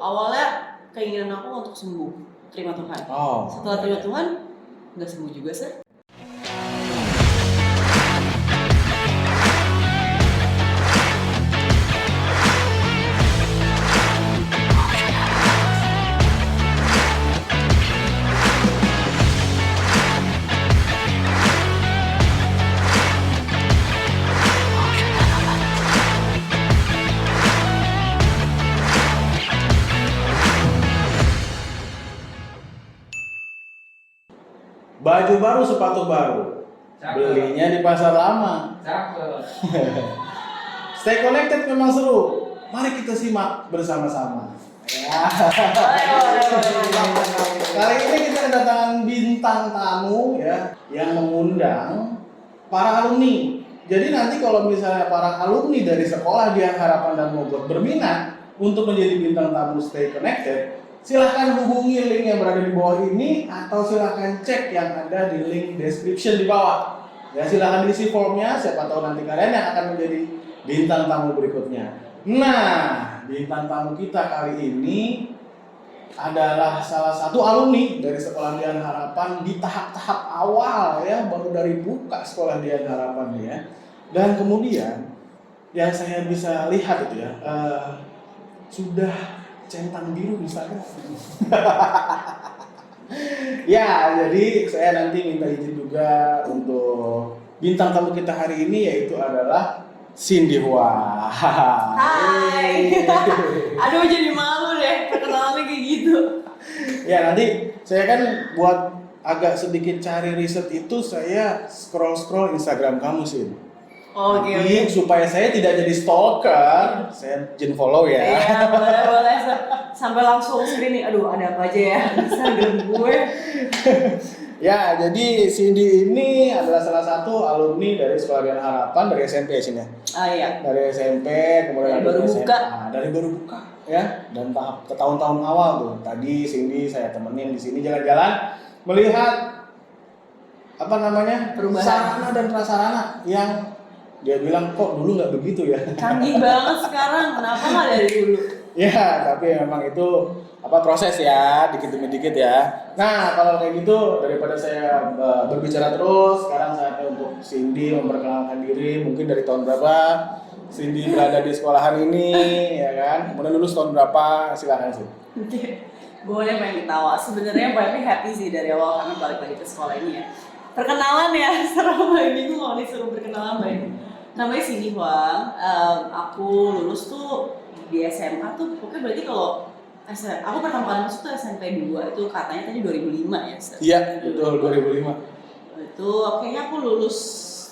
awalnya keinginan aku untuk sembuh, terima Tuhan. Setelah terima Tuhan, nggak sembuh juga sih. Baju baru, sepatu baru. Belinya di pasar lama. Stay connected memang seru. Mari kita simak bersama-sama. Ya. Kali ini kita kedatangan bintang tamu ya yang mengundang para alumni. Jadi nanti kalau misalnya para alumni dari sekolah Dian Harapan dan Mogot berminat untuk menjadi bintang tamu Stay Connected, silahkan hubungi link yang berada di bawah ini atau silahkan cek yang ada di link description di bawah. Ya silahkan isi formnya, siapa tahu nanti kalian yang akan menjadi bintang tamu berikutnya. Nah, bintang tamu kita kali ini adalah salah satu alumni dari Sekolah Dian Harapan di tahap-tahap awal ya, baru dari buka Sekolah Dian Harapan ya. Dan kemudian yang saya bisa lihat itu ya, sudah centang biru Instagram. Ya, jadi saya nanti minta izin juga untuk bintang tamu kita hari ini yaitu adalah Cindy Hua. Hai. Aduh jadi malu deh perkenalannya kayak gitu. Ya nanti saya kan buat agak sedikit cari riset itu saya scroll Instagram kamu sih. Oke. Supaya saya tidak jadi stalker, saya izin follow ya. Iya boleh sampai langsung screening. Aduh ada apa aja ya Instagram gue. Ya jadi Cindy ini adalah salah satu alumni dari Sekolah Dian Harapan dari SMP sini. Iya. Dari SMP kemudian baru buka. Dari baru buka ya dan tahap ke tahun-tahun awal tuh. Tadi Cindy saya temenin di sini jalan-jalan melihat apa namanya perubahan sarana dan prasarana yang dia bilang kok dulu nggak begitu ya. Canggih banget sekarang, kenapa nggak dari dulu? Ya, tapi memang itu proses ya, dikit demi dikit ya. Nah, kalau kayak gitu daripada saya berbicara terus, sekarang saatnya untuk Cindy memperkenalkan diri. Mungkin dari tahun berapa Cindy berada di sekolahan ini, ya kan? Kemudian lulus tahun berapa? Silakan sih. Boleh pengen ketawa. Sebenarnya paling happy sih dari awal karena balik lagi ke sekolah ini ya. Perkenalan ya, serem banget bingung kalau disuruh perkenalan baik. Namanya Cindy Huang, aku lulus tuh di SMA tuh pokoknya berarti kalau aku pertama kali masuk tuh SMP 2 itu katanya tadi 2005 ya. Iya, betul 2005. Itu kayaknya aku lulus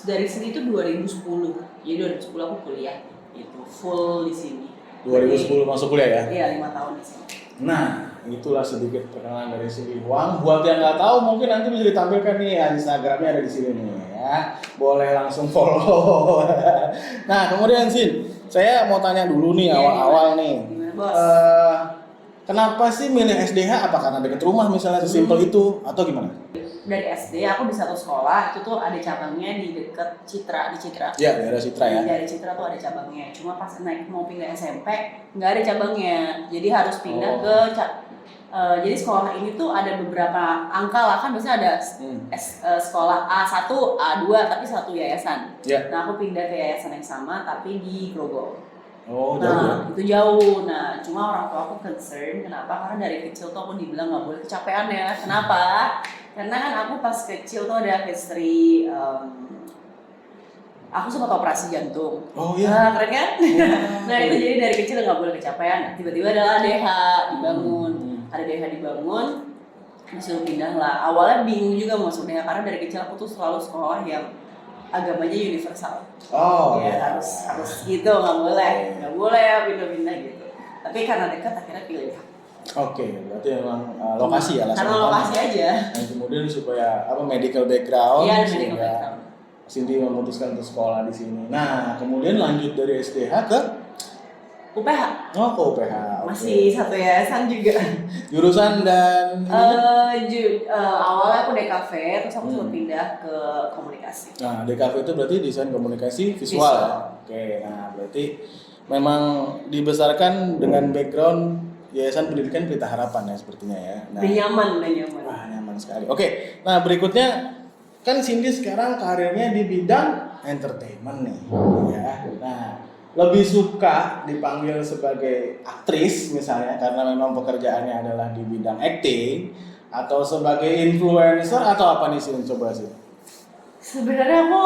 dari sini tuh 2010. Jadi 2010 aku kuliah itu full di sini. 2010 masuk kuliah ya? Iya, 5 tahun di sini. Nah, itulah sedikit perkenalan dari Cindy Huang. Buat yang nggak tahu mungkin nanti bisa ditampilkan nih Instagramnya ada di sini nih ya. Boleh langsung follow. Nah, kemudian Sin, saya mau tanya dulu nih awal-awal nih. Gimana, Bos? Kenapa sih milih SDH? Apa karena dekat rumah misalnya sesimpel itu atau gimana? Dari SD aku di satu sekolah itu tuh ada cabangnya di dekat Citra, di Citra. Ya, daerah Citra ya. Dari Citra tuh ada cabangnya. Cuma pas mau pindah SMP nggak ada cabangnya. Jadi harus pindah ke jadi sekolah ini tuh ada beberapa angka lah kan biasanya ada sekolah A1, A2 tapi satu yayasan. Ya. Nah aku pindah ke yayasan yang sama tapi di Grogol. Oh, jauh. Nah itu jauh. Nah cuma orang tua aku concern kenapa? Karena dari kecil tuh aku dibilang nggak boleh kecapean ya. Kenapa? Karena kan aku pas kecil tuh ada history aku sempat operasi jantung. Oh iya. Nah, keren kan? Nah itu jadi dari kecil nggak boleh kecapean. Tiba-tiba ada ADH dibangun, ada DH dibangun, disuruh pindah lah. Awalnya bingung juga mau masuk DH karena dari kecil aku tuh selalu sekolah yang agamanya universal. Oh ya harus gitu, nggak boleh ya pindah-pindah gitu. Tapi karena dekat akhirnya pilih. Oke, berarti memang lokasi ya. Karena lokasi aja. Dan kemudian supaya medical background. Iya, medical background. Cindy memutuskan untuk sekolah di sini. Nah, kemudian lanjut dari SDH ke UPH. Oh, ke UPH. Masih satu yayasan juga. Jurusan dan awalnya aku DKV, terus aku juga pindah ke komunikasi. Nah, DKV itu berarti desain komunikasi visual. Ya? Oke, nah berarti memang dibesarkan dengan background Yayasan Pendidikan Pelita Harapan ya sepertinya ya. Udah nyaman. Wah, nyaman sekali. Oke, nah berikutnya kan Cindy sekarang karirnya di bidang entertainment nih, ya. Nah, lebih suka dipanggil sebagai aktris misalnya karena memang pekerjaannya adalah di bidang acting, atau sebagai influencer atau apa nih sih, coba sih? Sebenarnya aku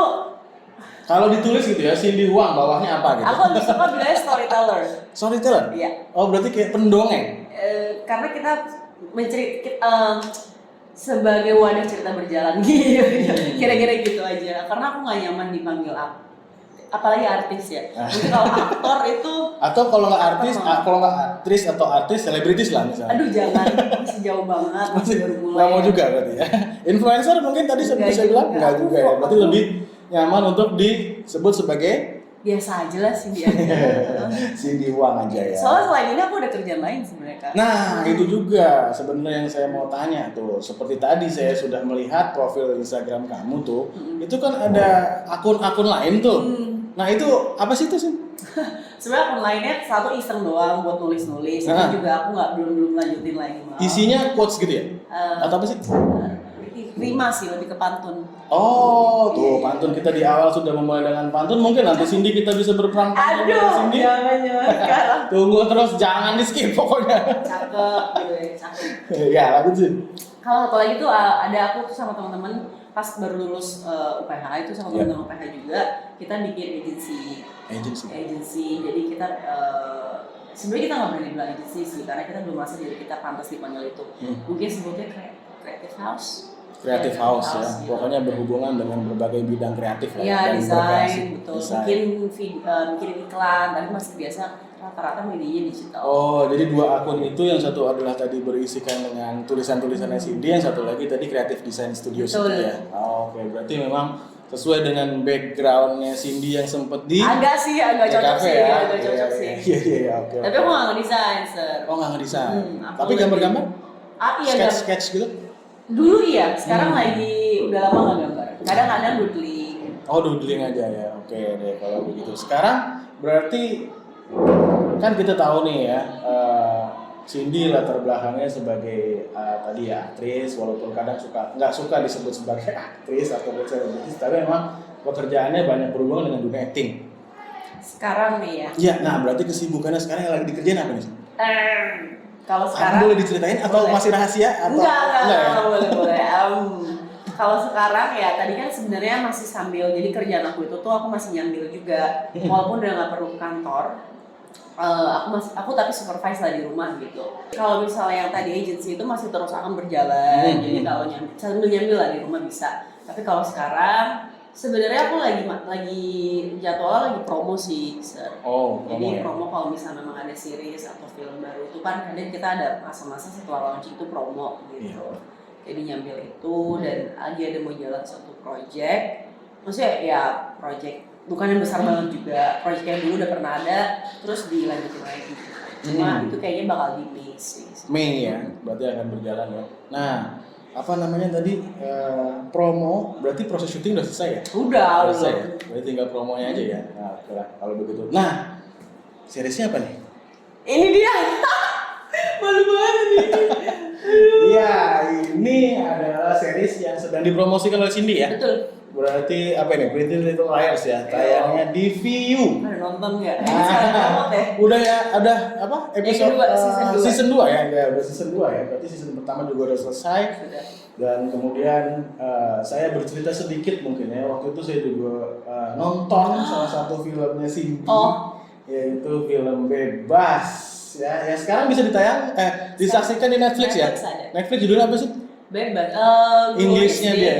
Kalau ditulis gitu ya, Cindy Huang, bawahnya apa gitu? aku lebih suka bilangnya storyteller. Storyteller? Iya. Oh, berarti kayak pendongeng? Karena kita sebagai wadah cerita berjalan gitu. Kira-kira gitu aja. Karena aku nggak nyaman dipanggil apalagi artis ya. Mungkin kalau aktor itu Atau kalau nggak artis, kalau nggak aktris atau artis, selebritis lah misalnya. aduh jangan, masih jauh banget, masih baru mulai. Nggak mau juga berarti ya. Influencer mungkin tadi seperti saya bilang, nggak juga ya. Berarti lebih nyaman untuk disebut sebagai biasa aja lah sih dia. Cindy Huang aja ya. Soalnya selain ini aku ada kerjaan lain sebenarnya kan. Nah, itu juga sebenarnya yang saya mau tanya tuh. Seperti tadi saya sudah melihat profil Instagram kamu tuh. Itu kan ada akun-akun lain tuh. Nah, itu apa sih itu sih? Sebenarnya akun lainnya satu iseng doang buat nulis-nulis. Itu juga aku belum lanjutin lagi malah. Isinya quotes gitu ya? Atau apa sih? Rima sih, lebih ke pantun. Oh, tuh pantun kita di awal sudah memulai dengan pantun. Mungkin nanti Cindy kita bisa berperan pantun dengan Aduh, Cindy. jangan sekarang. Tunggu terus, jangan di skip pokoknya. Cakep gitu ya, cakep. Ya, lanjut sih. Kalau satu lagi tuh ada aku tuh sama teman-teman pas baru lulus UPH itu sama teman-teman UPH juga kita bikin agency. Jadi kita sebenarnya kita nggak berani bilang agency sih karena kita belum merasa diri kita pantas dipanggil itu. Mungkin sebutnya creative house. Creative house ya, gitu. Pokoknya berhubungan dengan berbagai bidang kreatif lah. Iya, desain, betul. Desain. Bikin iklan, tapi masih biasa rata-rata medianya digital. Oh, jadi dua akun itu, yang satu adalah tadi berisikan dengan tulisan-tulisannya Cindy, yang satu lagi tadi Creative Design Studio ya. Oh, oke, berarti memang sesuai dengan backgroundnya Cindy yang sempet di agak cocok sih, ya? agak cocok sih. Iya, oke. Tapi aku nggak ngedesain, sir. Oh, nggak ngedesain. Tapi gambar-gambar? Iya, sketch gitu? Dulu iya, sekarang lagi udah lama nggak gambar. Kadang-kadang doodling. Oh, doodling aja ya. Oke deh kalau begitu. Sekarang berarti kan kita tahu nih ya, Cindy latar belakangnya sebagai tadi ya aktris, walaupun kadang nggak suka disebut sebagai aktris atau selebritis, tapi memang pekerjaannya banyak berhubungan dengan dunia acting. Sekarang nih ya. Iya, nah berarti kesibukannya sekarang yang lagi dikerjain apa nih? Kalau sekarang boleh diceritain atau masih rahasia atau enggak boleh. Kalau sekarang ya tadi kan sebenarnya masih sambil, jadi kerjaan aku itu tuh aku masih nyambil juga walaupun udah nggak perlu ke kantor. Aku tapi supervise lah di rumah gitu. Kalau misalnya yang tadi agency itu masih terus akan berjalan. Jadi kalau sambil nyambil lah di rumah bisa. Tapi kalau sekarang sebenarnya aku lagi jadwal lagi promo sih, sir. Jadi promo kalau misalnya memang ada series atau film baru itu kan kadang kita ada masa-masa setelah launching itu promo gitu. Jadi nyambil itu dan lagi ada mau jalan satu project. Maksudnya ya project bukan yang besar banget juga. Project yang dulu udah pernah ada terus dilanjutin lagi. Cuma itu kayaknya bakal di Mei sih. Mei ya, berarti akan berjalan ya. Nah, apa namanya tadi promo, berarti proses syuting udah selesai ya? Udah selesai ya? Berarti tinggal promonya aja ya. Nah, oke lah kalau begitu. Nah, seriesnya apa nih? Ini dia. Malu banget nih. Iya, ini adalah series yang sedang dipromosikan oleh Cindy ya? Betul. Berarti apa ini? Pretty Little Liars ya? Tayangnya di VU. Ada nonton nggak? Ya. Udah ya, ada apa? Episode season 2 ya? Ya, udah season 2 ya. Berarti season pertama juga udah selesai. Sudah. Dan kemudian saya bercerita sedikit mungkin ya. Waktu itu saya juga nonton salah satu filmnya Cindy, yaitu film Bebas. Ya sekarang bisa disaksikan di Netflix ya. Netflix judulnya apa sih? Bebas. Englishnya dia.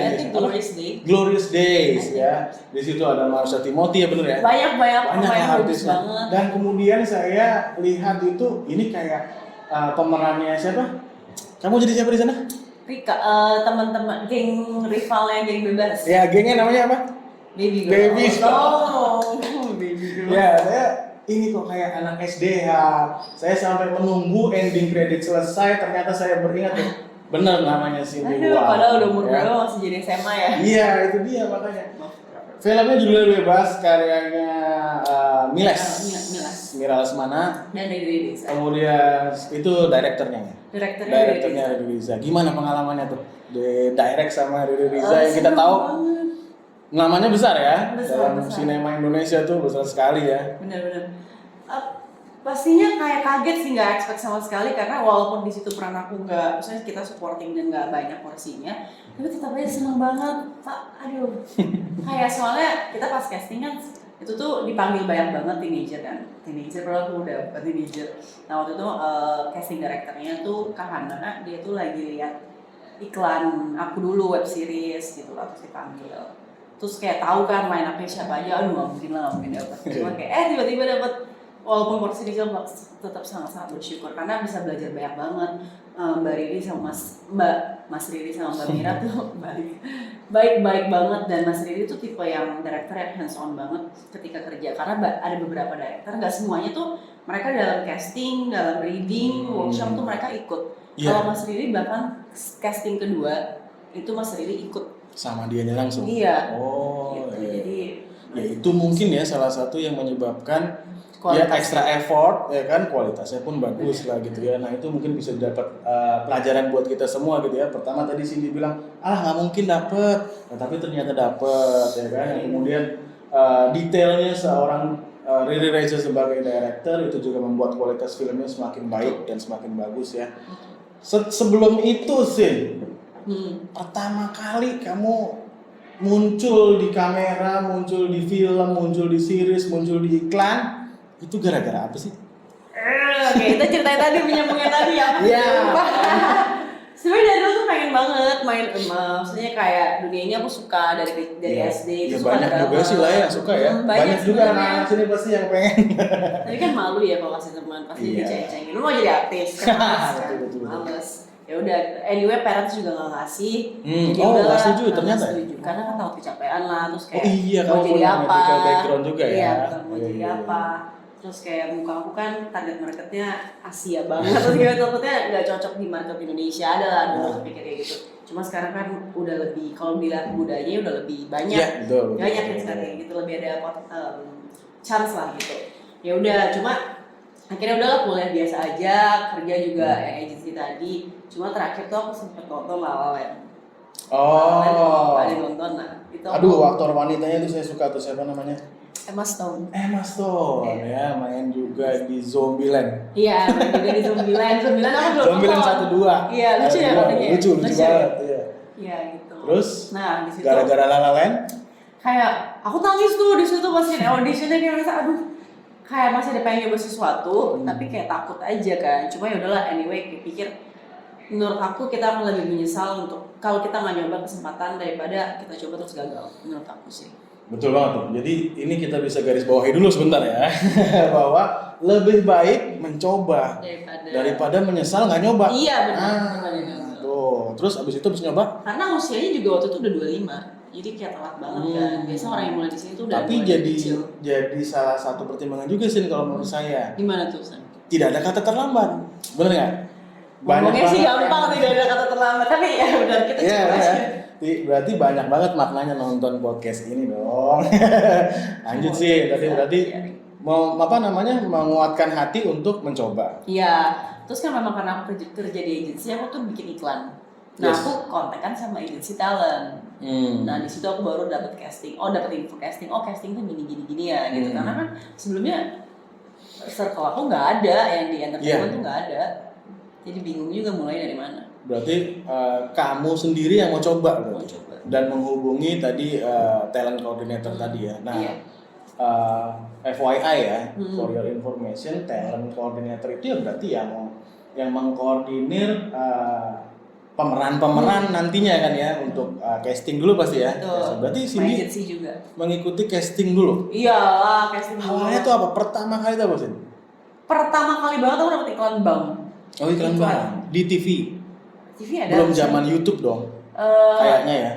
Glorious Days ya. Di situ ada Marsha Timothy ya, bener ya? Banyak bagus banget. Dan kemudian saya lihat itu ini kayak pemerannya siapa? Kamu jadi siapa di sana? Rika, teman-teman geng rivalnya geng Bebas. Ya, gengnya namanya apa? Baby Girl. Baby Girl. Ya, saya ini kok kayak anak SD ya. Saya sampai menunggu ending credit selesai, ternyata saya beringat tuh. Bener namanya Cindy Huang. Padahal udah umur berapa masih jadi SMA ya? Iya, itu dia makanya. Filmnya judulnya Bebas, karyanya Miles. Mira Lesmana. Dan Riri Riza. Kemudian itu direkturnya ya? Direkturnya Riri Riza. Gimana pengalamannya tuh? Di direct sama Riri Riza yang kita tahu banget. namanya besar ya? Besar. Sinema Indonesia tuh besar sekali ya. Bener-bener. Pastinya kayak kaget sih, nggak expect sama sekali karena walaupun di situ peran aku nggak, misalnya kita supporting dan nggak banyak porsinya, tapi tetap aja seneng banget, Pak. Aduh, kayak soalnya kita pas casting kan itu tuh dipanggil banyak banget teenager padahal aku udah bukan teenager. Nah waktu itu casting directornya tuh Kak Hana, dia tuh lagi lihat iklan aku dulu web series gitu lah, terus dipanggil. Terus kayak tahu kan line up-nya siapa aja, aduh nggak mungkin dapat. Cuma kayak tiba-tiba dapat. Walaupun porsi kecil tetap sangat-sangat bersyukur karena bisa belajar banyak banget. Mbak Riri sama Mas Riri sama Mbak Mira tuh baik banget, dan Mas Riri tuh tipe yang director yang hands on banget ketika kerja karena ada beberapa director nggak semuanya tuh mereka dalam casting, dalam reading, workshop tuh mereka ikut. Kalau Mas Riri bahkan casting kedua itu Mas Riri ikut sama dianya langsung. Iya. Oh, gitu. iya. Jadi ya itu mungkin ya salah satu yang menyebabkan kualitas. Ya extra effort ya kan, kualitasnya pun bagus lah gitu ya. Nah itu mungkin bisa dapat pelajaran buat kita semua gitu ya. Pertama tadi Cindy bilang nggak mungkin dapet, nah, tapi ternyata dapet ya kan. Yang kemudian detailnya seorang Riri Riza sebagai director itu juga membuat kualitas filmnya semakin baik dan semakin bagus ya. Sebelum itu Sin, pertama kali kamu muncul di kamera, muncul di film, muncul di series, muncul di iklan, itu gara-gara apa sih? Oke, kita ceritain tadi, menyambungnya tadi ya. Iya. Sebenarnya dari dulu tuh pengen banget main, maksudnya kayak dunia ini aku suka dari SD. Ya suka banyak juga sih lah yang suka ya. Banyak juga anak-anak sini pasti yang pengen. Tapi kan malu ya kalau kasih teman, pasti diceng-cengin. Lu mau jadi artis, kan males. Ya udah, anyway parents juga nggak ngasih. Jadi nggak setuju ternyata. Setuju karena kan takut kecapean lah, terus kayak mau jadi apa? Background juga ya. Iya, mau jadi apa? Terus kayak muka aku kan target marketnya Asia banget, terus kayak takutnya nggak cocok di market Indonesia, ada lah dulu pikir kayak gitu. Cuma sekarang kan udah lebih, kalau dilihat budayanya udah lebih banyak, banyak yang kayak gitu, lebih ada chance lah gitu. Ya udah, cuma akhirnya udahlah kuliah biasa aja, kerja juga yang agency tadi. Cuma terakhir tuh aku sempet nonton La La Land. Ada nonton lah. Aduh, aktor wanitanya tuh saya suka tuh, siapa namanya? Emma Stone ya, main juga di Zombieland. Iya, main juga di Zombieland aku belum nonton. Zombieland 1-2. Iya, lucu ya katanya. Lucu banget, iya. Iya gitu. Terus? Nah, di situ gara-gara La La Land? Kayak aku nangis tuh di situ pas auditionnya, kayak ngerasa aduh, kayak masih ada pengen nyoba sesuatu, tapi kayak takut aja kan. Cuma ya udahlah, anyway, pikir menurut aku kita akan lebih menyesal untuk kalau kita nggak nyoba kesempatan daripada kita coba terus gagal. Menurut aku sih. Betul banget tuh. Jadi ini kita bisa garis bawahi dulu sebentar ya, bahwa lebih baik mencoba daripada menyesal nggak nyoba. Iya benar. Tuh. Terus abis itu abis nyoba? Karena usianya juga waktu itu udah 25, jadi kayak telat banget kan. Biasa orang yang mulai di sini tuh udah. Tapi jadi salah satu pertimbangan juga sih kalau menurut saya. Gimana tuh San? Tidak ada kata terlambat, bener nggak? Ngomongnya sih gampang, tidak ada kata terlambat, tapi ya udah kita coba aja. Berarti banyak banget maknanya nonton podcast ini dong. Lanjut sih, tadi berarti mau menguatkan hati untuk mencoba. Iya, terus kan memang karena aku kerja di agensi, aku tuh bikin iklan. Nah aku kontak kan sama agensi talent. Nah di situ aku baru dapat casting. Dapat info casting. Casting tuh gini ya gitu. Karena kan sebelumnya circle aku nggak ada yang di entertainment tuh nggak ada. Jadi bingung juga mulai dari mana. Berarti kamu sendiri yang mau coba dan menghubungi tadi talent coordinator tadi ya. Nah, FYI ya, for your information, talent coordinator itu ya berarti yang mengkoordinir pemeran nantinya kan ya untuk casting dulu pasti ya. Betul. Berarti Cindy juga mengikuti casting dulu. Iyalah, casting dulu. Awalnya tuh apa? Pertama kali tuh apa sih? Pertama kali banget aku dapet iklan bank. Iklan bank di TV. TV ada. Belum zaman YouTube dong. Kayaknya ya.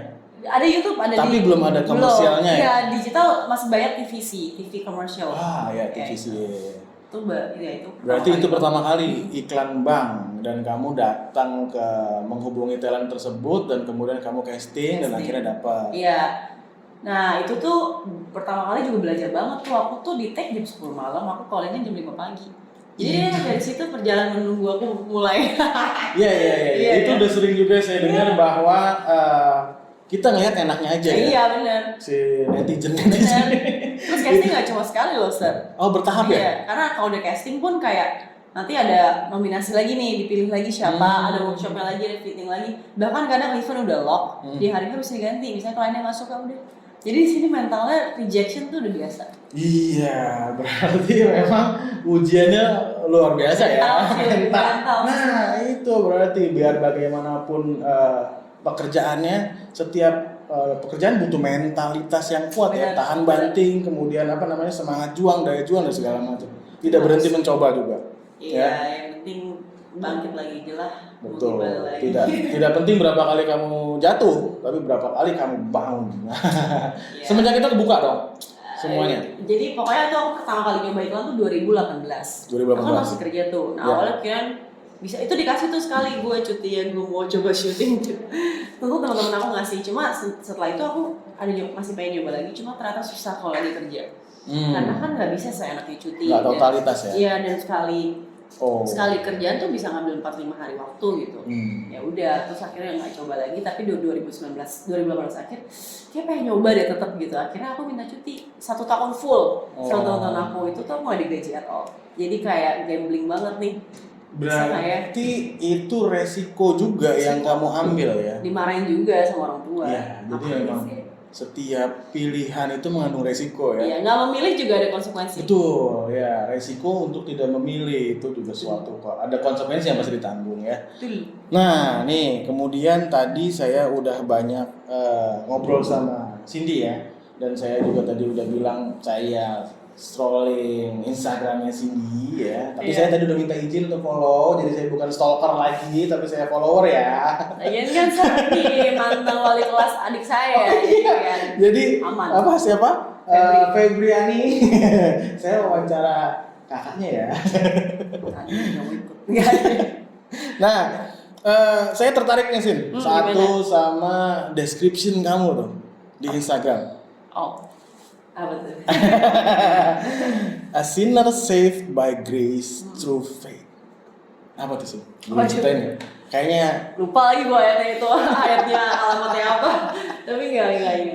Ada YouTube, ada. Tapi belum ada komersialnya ya. Iya, digital masih banyak TVC, TV komersial. Ya TVC. Itu itu. Berarti itu pertama kali iklan bank dan kamu datang ke menghubungi talent tersebut dan kemudian kamu casting dan akhirnya dapat. Iya. Nah itu tuh pertama kali juga belajar banget tuh, aku tuh di tag jam 10 malam, aku callingnya jam 5 pagi. Jadi dari situ perjalanan menunggu aku mulai. Iya. Iya, Itu ya. udah sering juga saya dengar bahwa kita ngelihat enaknya aja ya. Iya benar. Si netizen. Benar. Terus casting nggak cuma sekali loh, Sir. Oh, bertahap ya? Iya, karena kalau udah casting pun kayak nanti ada nominasi lagi nih, dipilih lagi siapa, ada workshopnya lagi, ada fitting lagi. Bahkan kadang event udah lock, di hari itu bisa diganti. Misalnya kliennya nggak suka udah. Jadi di sini mentalnya rejection tuh udah biasa. Iya, berarti memang ujiannya luar biasa ya. Mental. Nah, itu berarti biar bagaimanapun pekerjaannya, setiap pekerjaan butuh mentalitas yang kuat ya, Benar. tahan banting, kemudian semangat juang, daya juang dan segala macam. Tidak berhenti mencoba juga. Iya, yang penting bangkit lagi jelas. Betul. Tidak penting berapa kali kamu jatuh, tapi berapa kali kamu bangun. Semenjak itu kebuka dong semuanya. Jadi pokoknya tuh aku pertama kali nyoba iklan tuh 2018. Aku kan masih kerja tuh. Nah, awalnya kan bisa itu dikasih tuh sekali gue cuti ya, gue mau coba syuting tuh. Tentu teman-teman aku ngasih, cuma setelah itu aku masih pengen nyoba lagi, cuma ternyata susah kalau lagi kerja. Karena kan nggak bisa seenaknya cuti. Nggak totalitas ya. Iya, dan sekali kerjaan tuh bisa ngambil 4-5 hari waktu gitu. Ya udah, terus akhirnya nggak coba lagi, tapi 2018 akhir kayak pengen nyoba deh tetap gitu. Akhirnya aku minta cuti 1 tahun full. 1 tahun aku itu tuh nggak digaji at all. Jadi kayak gambling banget nih. Berarti itu resiko juga yang kamu ambil ya. Dimarahin juga sama orang tua. Iya, jadi memang setiap pilihan itu mengandung resiko ya. Iya, nggak memilih juga ada konsekuensi. Betul, ya resiko untuk tidak memilih itu juga suatu kok. Ada konsekuensi yang pasti ditanggung ya. Nah, nih kemudian tadi saya udah banyak ngobrol sama Cindy ya, dan saya juga tadi udah bilang saya scrolling Instagramnya Cindy ya. Tapi saya tadi udah minta izin untuk follow, jadi saya bukan stalker lagi, tapi saya follower ya. Lagian kan seperti mantan wali kelas adik saya. Jadi aman. Siapa? Febriani. Saya wawancara kakaknya ya. Nah, saya tertarik nih Sin. Satu sama description kamu tuh di Instagram. Apa tuh? A sinner saved by grace through faith. Apa tuh sih? Ceritain. Kayaknya lupa lagi gua ayatnya itu, ayatnya alamatnya apa. Tapi enggak ini.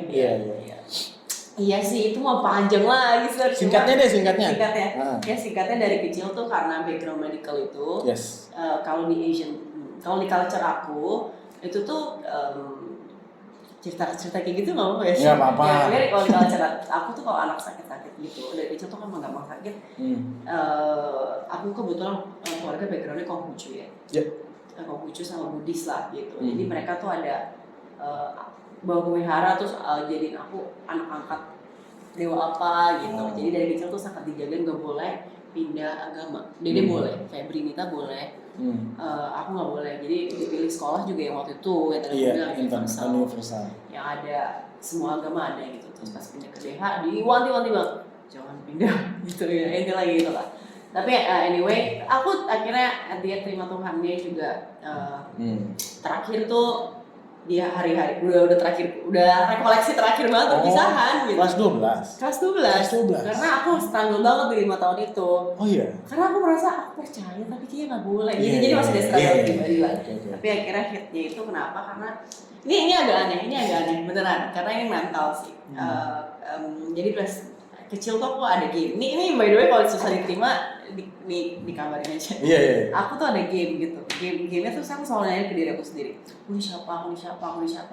Iya sih, itu mau panjang lagi sih. Singkatnya. Singkatnya dari kecil tuh karena background medical itu. Yes. Kalau di culture aku itu tuh cerita kayak gitu nggak apa-apa ya sih? Nggak apa-apa. Ya, kalau culture aku tuh kalau anak sakit gitu dari kecil tuh kan nggak gampang sakit. Aku kebetulan keluarga backgroundnya Konghucu ya. Konghucu sama Buddhis lah gitu. Jadi mereka tuh ada bawa wihara terus jadiin aku anak angkat dewa apa gitu. Jadi dari kecil tuh sangat dijagain, gak boleh pindah agama. Dede boleh, Febrinita boleh. Aku nggak boleh. Jadi dipilih sekolah juga yang waktu itu ya tadi bilang universal. Yang ada semua agama ada gitu. Terus pas pindah ke DH diwanti-wanti banget jangan pindah gitu ya. Ini lagi gitu lah. Tapi anyway, aku akhirnya dia terima Tuhannya juga. Terakhir tuh dia hari-hari udah terakhir, udah rekoleksi terakhir banget perpisahan gitu. Kelas 12. Karena aku struggle banget di 5 tahun itu. Oh iya. Karena aku merasa aku percaya tapi kayaknya nggak boleh. Jadi masih ada struggle pribadi lah. Tapi akhirnya hitnya itu kenapa? Karena ini agak aneh beneran. Karena ini mental sih. Jadi pas kecil tuh aku ada game. Ini by the way kalau susah diterima dikabarin aja. Iya. Aku tuh ada game gitu. Game-nya tuh aku selalu nanya ke diri aku sendiri. Aku ini siapa?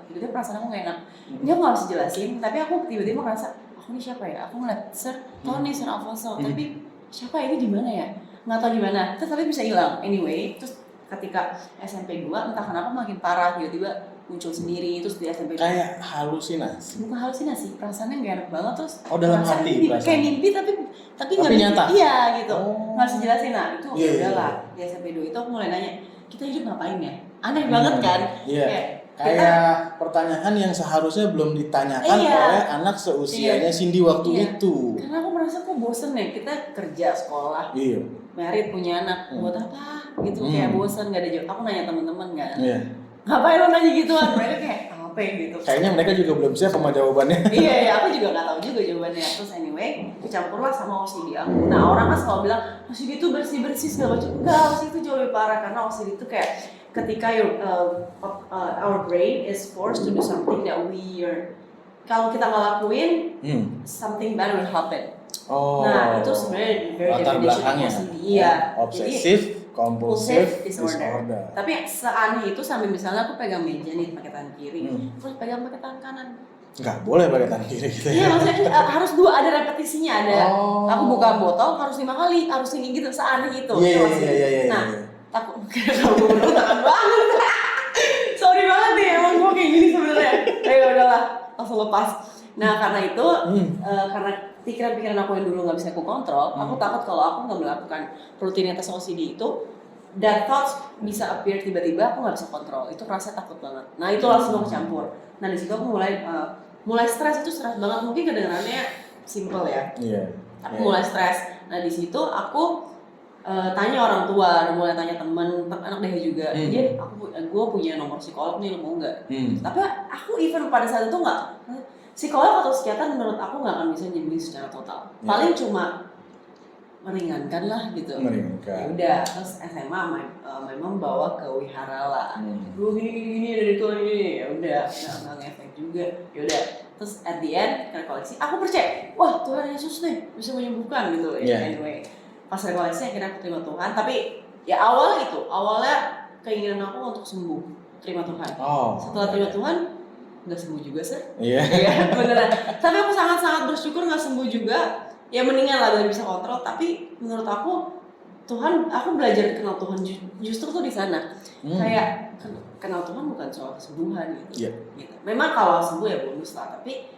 Tiba-tiba perasaan aku gak enak. Dia nggak harus jelasin, tapi aku tiba-tiba ngerasa aku ini siapa ya? Aku ngeliat Tony, Sir Alfonso, tapi siapa ini di mana ya? Nggak tahu di mana. Terus tapi bisa hilang. Anyway, terus ketika SMP 2 entah kenapa makin parah, tiba-tiba muncul sendiri, terus di SMP 2 kayak halusinasi. Bukan halusinasi, perasaannya nggak enak banget terus. Dalam hati perasaan kayak mimpi tapi nggak nyata. Iya gitu. Nggak bisa jelasin. Nah itu udahlah. Di SMP 2 itu aku mulai nanya, kita hidup ngapain ya? Aneh banget kan? Kayak pertanyaan yang seharusnya belum ditanyakan oleh anak seusianya Cindy waktu itu. Karena aku merasa kok bosen ya, kita kerja, sekolah, married, punya anak, buat apa gitu, kayak bosen, gak ada jawab. Aku nanya teman-teman kan, ngapain lo nanya gituan? Mereka kayak, apa gitu. Kayaknya mereka juga belum siap sama jawabannya. Iya, aku juga nggak tahu juga jawabannya. Terus anyway, kecampurlah sama OCD aku. Nah orang kan selalu bilang OCD itu bersih segala macam. Enggak, OCD itu jauh lebih parah karena OCD itu kayak ketika our brain is forced to do something that we are, kalau kita nggak lakuin, something bad will happen. Oh. Nah itu sebenarnya very latar definition belakangnya. OCD. Iya. Obsessive compulsive disorder. Tapi seaneh itu sampai misalnya aku pegang meja nih pakai tangan kiri, terus pegang pakai tangan kanan. Nggak boleh pakai tangan kiri gitu Iya, ya. maksudnya harus dua, ada repetisinya, ada. Aku buka botol harus 5 kali, harus ini gitu, seaneh itu. Iya. Nah, takut kalau gue beneran banget. Sorry banget nih, emang gue kayak gini sebenarnya. Ayo udahlah, langsung lepas. Nah karena itu, karena pikiran-pikiran aku yang dulu nggak bisa aku kontrol, aku takut kalau aku nggak melakukan rutinitas OCD itu, that thoughts bisa appear tiba-tiba, aku nggak bisa kontrol. Itu rasa takut banget. Nah itu langsung campur. Nah di situ aku mulai stres, itu stres banget. Mungkin kedengarannya simple ya. Iya. Aku mulai stres. Nah di situ aku tanya orang tua, mulai tanya temen, anak deh juga. Dia, gue punya nomor psikolog nih, lo mau nggak? Tapi aku even pada saat itu nggak. Psikolog atau psikiater menurut aku nggak akan bisa nyembuhin secara total. Paling cuma meringankan lah gitu. Meringankan. Ya udah, terus SMA memang bawa ke wihara lah. Gue gini dari Tuhan ini, ya udah nggak ngefek juga. Ya udah, terus at the end rekoleksi, aku percaya, wah Tuhan Yesus nih bisa menyembuhkan gitu. Anyway, pas rekoleksi akhirnya aku terima Tuhan. Tapi ya awalnya keinginan aku untuk sembuh, terima Tuhan. Setelah terima Tuhan nggak sembuh juga sih. Iya beneran. Tapi aku sangat bersyukur nggak sembuh juga. Ya mendingan lah biar bisa kontrol. Tapi menurut aku Tuhan, aku belajar kenal Tuhan justru tuh di sana. Kayak kenal Tuhan bukan soal kesembuhan gitu. Gitu. Memang kalau sembuh ya bonus lah. Tapi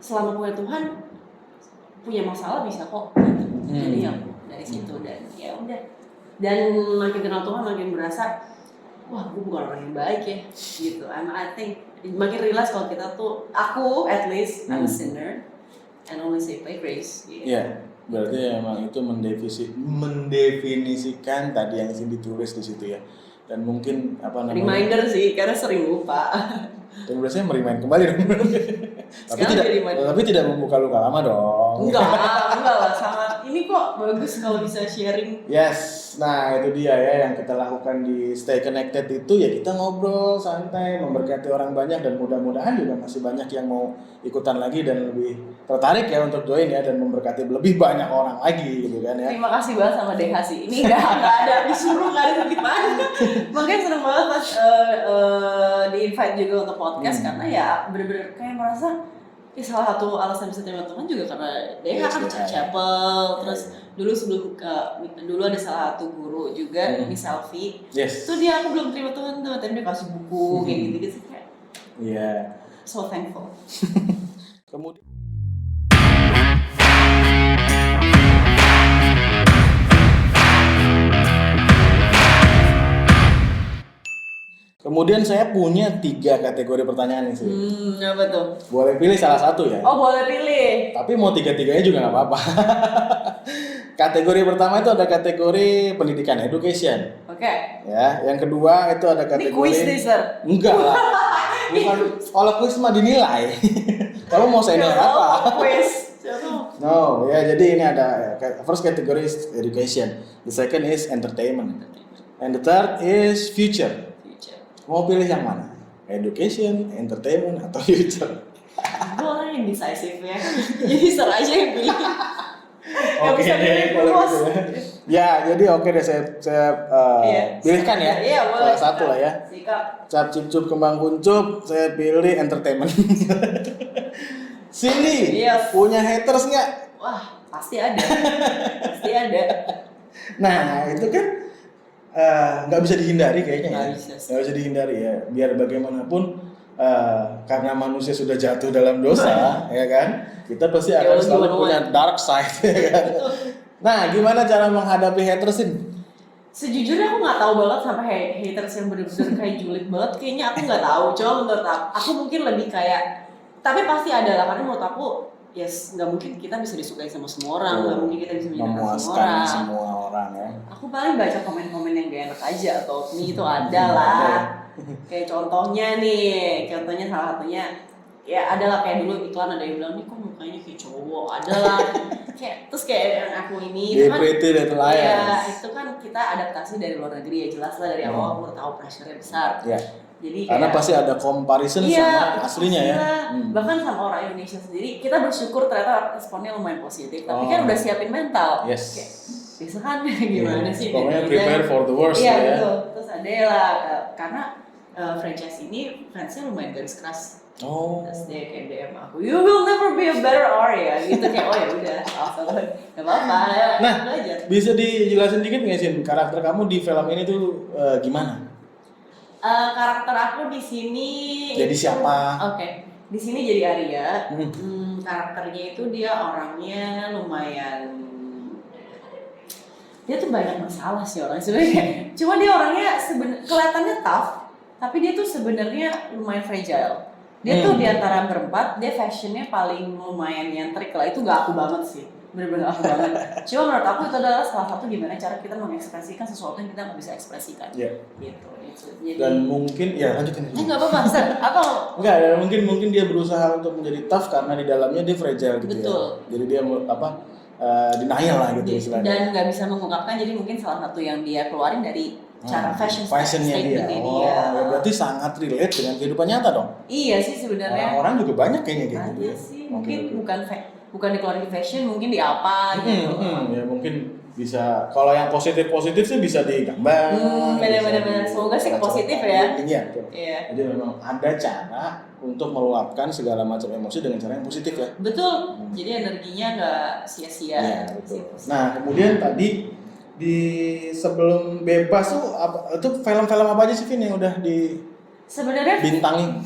selama punya Tuhan, punya masalah bisa kok. Gitu. Jadi ya dari situ dan ya udah. Dan makin kenal Tuhan makin berasa, wah gue bukan orang yang baik ya. Gitu. I think makin realize kalau kita tuh, aku at least I'm a sinner and only saved by grace. Iya, berarti emang itu mendefinisikan tadi yang ingin ditulis di situ ya. Dan mungkin apa namanya? Reminder sih, karena sering lupa. Dan biasanya merimain kembali dong. tapi tidak membuka luka lama dong. Enggak lah, sangat. Ini kok bagus kalau bisa sharing. Yes, nah itu dia ya yang kita lakukan di Stay Connected itu ya, kita ngobrol santai, memberkati orang banyak, dan mudah-mudahan juga masih banyak yang mau ikutan lagi dan lebih tertarik ya untuk join ya, dan memberkati lebih banyak orang lagi gitu kan ya. Terima kasih banget sama DH sih. Ini nggak ada disuruh, nggak ada gimana. Makanya seneng banget pas di-invite juga untuk podcast karena ya bener-bener kayak merasa salah satu alasan bisa terima Tuhan juga karena DH kan chapel, terus dulu ada salah satu guru juga, ini Selfie. Itu dia, aku belum terima Tuhan tuh, tapi dia kasih buku kayak gitu-gitu kayak. Iya. So thankful. Kemudian saya punya 3 kategori pertanyaan nih sih. Apa tuh? Boleh pilih salah satu ya? Oh boleh pilih. Tapi mau 3-3-nya juga nggak apa-apa. Kategori pertama itu ada kategori pendidikan, education. Oke. Ya, yang kedua itu ada kategori. Ini quiz nih, Sir. Enggak lah. Bukan, kalau quiz mah dinilai. Kamu mau saya nilai apa? Quiz. No, ya jadi ini ada first category is education, the second is entertainment, and the third is future. Mau pilih yang mana? Education, entertainment, atau future? Gue orang yang decisive ya. Jadi Sir aja yang pilih. Oke deh, kalau gitu ya. Ya, jadi oke deh, saya pilihkan ya. Iya, boleh. Salah satu lah ya. Sikap. Cap cip cup kembang kuncup, saya pilih entertainment. Sini, punya haters nggak? Wah, pasti ada. Pasti ada. Nah, itu kan nggak bisa dihindari kayaknya. Nggak bisa dihindari ya. Biar bagaimanapun, karena manusia sudah jatuh dalam dosa, ya kan? Kita pasti akan selalu punya dark side, ya kan? Nah, gimana cara menghadapi haters ini? Sejujurnya aku nggak tahu banget sampai haters yang bener-bener kayak julid banget. Kayaknya aku nggak tahu. Cuma menurut aku mungkin lebih kayak, tapi pasti ada lah, karena menurut aku yes, nggak mungkin kita bisa disukai sama semua orang, nggak mungkin kita bisa menyenangkan semua memuaskan orang. semua orang ya. Aku paling baca komen-komen yang gak enak aja atau opini itu ada lah. Kayak contohnya salah satunya ya ada lah, kayak dulu iklan ada yang bilang nih kok mukanya kayak cowok, ada lah. Terus kayak yang aku ini itu kan Pretty Little Liars. ya itu kan kita adaptasi dari luar negeri ya, jelas lah dari awal aku udah tahu pressure-nya besar. Ya. Jadi Karena kayak, pasti ada comparison sama aslinya ya. Bahkan sama orang Indonesia sendiri, kita bersyukur ternyata responnya lumayan positif. Tapi kan udah siapin mental. Yes. Kayak, biasa kan gimana sih? Pokoknya prepare for the worst ya. Iya ya. betul. Terus ada lah karena franchise ini fansnya lumayan garis keras. Terus dia kayak DM aku, you will never be a better Arya gitu, kayak oh ya udah, nggak apa-apa. Nah, belajar. bisa dijelasin dikit nggak sih karakter kamu di film ini tuh gimana? Karakter aku di sini jadi itu, siapa? Oke. Di sini jadi Arya. Karakternya itu dia orangnya lumayan, dia tuh banyak masalah sih orangnya sebenarnya. Cuma dia orangnya kelihatannya tough, tapi dia tuh sebenarnya lumayan fragile. Dia tuh di antara berempat, dia fashionnya paling lumayan nyentrik lah. Itu gak aku banget sih, bener-bener aku banget. Cuma menurut aku itu adalah salah satu gimana cara kita mengekspresikan sesuatu yang kita nggak bisa ekspresikan. Gitu. Jadi, dan mungkin ya lanjutin. Nggak apa-apa, atau enggak ya, mungkin dia berusaha untuk menjadi tough karena di dalamnya dia fragile gitu. Betul. Ya. Jadi dia denial lah gitu istilahnya. Dan nggak bisa mengungkapkan, jadi mungkin salah satu yang dia keluarin dari cara fashionnya dia. Berarti sangat relate dengan kehidupan nyata dong. Iya sih sebenarnya. Orang juga banyak kayaknya kayak gitu ya. Sih, mungkin bukan dikeluarin di fashion, mungkin di apa gitu. Ya mungkin bisa, kalau yang positif sih bisa digambar. Benar-benar. Semoga sih positif ya. Iya. Jadi memang ada cara untuk meluapkan segala macam emosi dengan cara yang positif ya. Betul. Jadi energinya nggak sia-sia. Ya, betul. Nah kemudian tadi di sebelum bebas tuh itu film-film apa aja sih Vin yang udah di sebenarnya bintangi?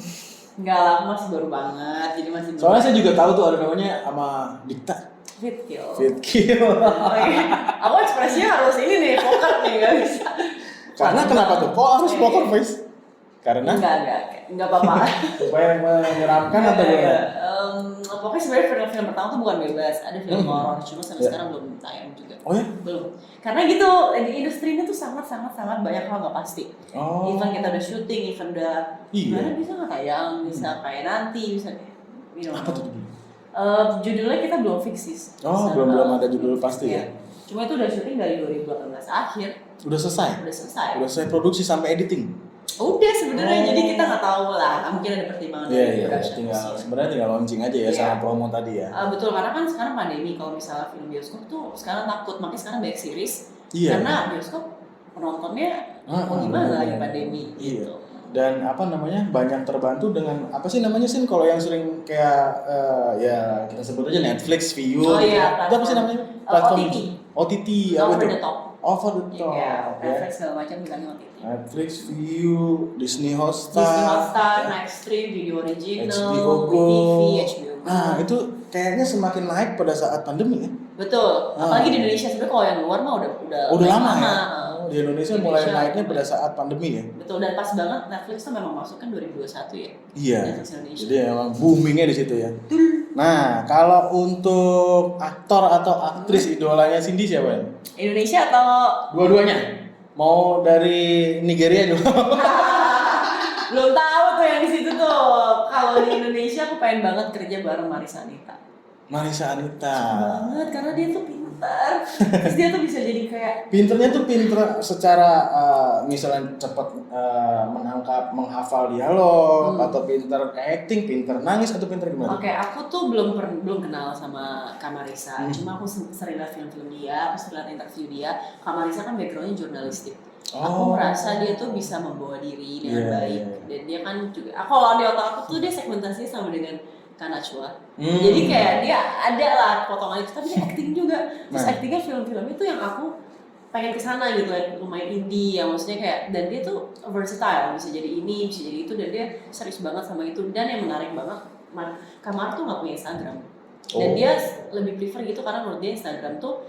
Enggak lah, masih baru banget. Jadi masih. Soalnya saya juga tahu tuh ada namanya sama Dikta. Fit kill. Aku ekspresinya harus ini nih, poker nih, nggak bisa. Karena kenapa tuh? Kok harus poker face? Karena? Enggak apa-apa. Supaya menyeramkan atau gimana? Pokoknya sebenarnya film pertama tuh bukan bebas, ada film horor, cuma sampai sekarang belum tayang juga. Oh ya? Belum. Karena gitu, di industri ini tuh sangat banyak hal nggak pasti. Even kita udah syuting, even udah gimana bisa nggak tayang, bisa kayak nanti, bisa. Apa tuh? Judulnya kita belum fix sih. Belum ada judul pasti ya. Cuma itu udah syuting dari 2018 akhir. Udah selesai produksi sampai editing. Udah sebenarnya, jadi kita nggak tahu lah, mungkin ada pertimbangan dari production. Sebenarnya tinggal launching aja ya sama promo tadi ya. Betul, karena kan sekarang pandemi, kalau misalnya film bioskop tuh sekarang takut, makanya sekarang banyak series. Karena bioskop penontonnya mau gimana lagi pandemi gitu. Dan banyak terbantu dengan apa sih namanya sih kalau yang sering kayak ya kita sebut aja Netflix, Viu. Itu apa sih namanya? Platform OTT. Over the top. Ya. Netflix segala macam bilangnya OTT. Netflix, Viu, Disney Hotstar, Nextstream, Video Original, HBO Go. HBO Go. Nah itu kayaknya semakin naik pada saat pandemi ya. Betul. Apalagi di Indonesia, sebenarnya kalau yang luar mah udah lama ya. Di Indonesia mulai naiknya pada saat pandemi ya. Betul, dan pas banget Netflix tuh memang masuk kan 2021 ya. Iya. Jadi memang boomingnya di situ ya. Nah, kalau untuk aktor atau aktris idolanya Cindy siapa ya? Indonesia atau dua-duanya? Mau dari Nigeria juga? Belum tahu tuh yang di situ tuh. Kalau di Indonesia aku pengen banget kerja bareng Marissa Anita. Banget, karena dia tuh pintar. Terus dia tuh bisa jadi kayak pinternya tuh pinter secara misalnya cepat menghafal dialog atau pinter acting, pinter nangis atau pinter gimana? Oke, aku tuh belum kenal sama Kak Marissa. Cuma aku sering lihat film-film dia, aku sering lihat interview dia. Kak Marissa kan backgroundnya jurnalistik. Aku merasa dia tuh bisa membawa diri dengan baik. Dan dia kan juga, kalau di otak aku tuh dia segmentasinya sama dengan Kak Najwa. Jadi kayak dia ada lah potongan itu, tapi dia acting juga. Terus actingnya film-film itu yang aku pengen kesana gitu, lumayan indie ya, maksudnya kayak, dan dia tuh versatile, bisa jadi ini, bisa jadi itu, dan dia serius banget sama itu. Dan yang menarik banget, Kamar tuh nggak punya Instagram, dan dia lebih prefer gitu karena menurut dia Instagram tuh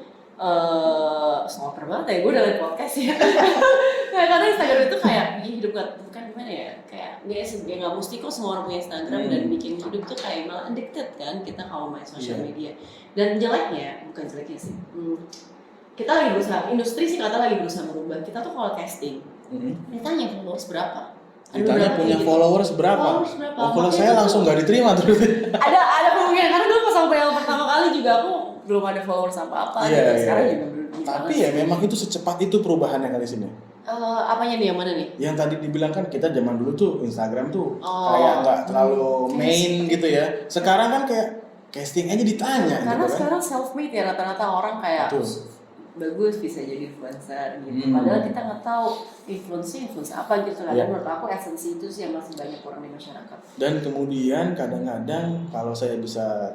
stalker banget ya, gue udah liat podcast ya. Nah, karena Instagram itu kayak hidup bukan gimana ya, kayak nggak mesti kok semua orang punya Instagram dan bikin hidup tuh kayak malah addicted kan kita kalau main sosial media. Dan bukan jeleknya sih, kita lagi berusaha, industri sih kata lagi berusaha merubah. Kita tuh kalau casting, ditanya followers berapa. Ditanya punya followers berapa? Oh, kalau saya langsung nggak diterima terus. ada kemungkinan karena dulu pas sampai yang pertama kali juga aku belum ada followers apa-apa. Sekarang juga belum. Tapi ya memang itu secepat itu perubahannya kali sini. Apanya nih, yang mana nih? Yang tadi dibilang kan kita zaman dulu tuh Instagram tuh kayak nggak terlalu main gitu ya. Sekarang kan kayak casting aja ditanya. Karena gitu kan. sekarang self made ya, rata-rata orang kayak bagus bisa jadi influencer gitu. Padahal kita nggak tahu influence apa gitu lah. Dan menurut aku esensi itu sih yang masih banyak kurang di masyarakat. Dan kemudian kadang-kadang kalau saya bisa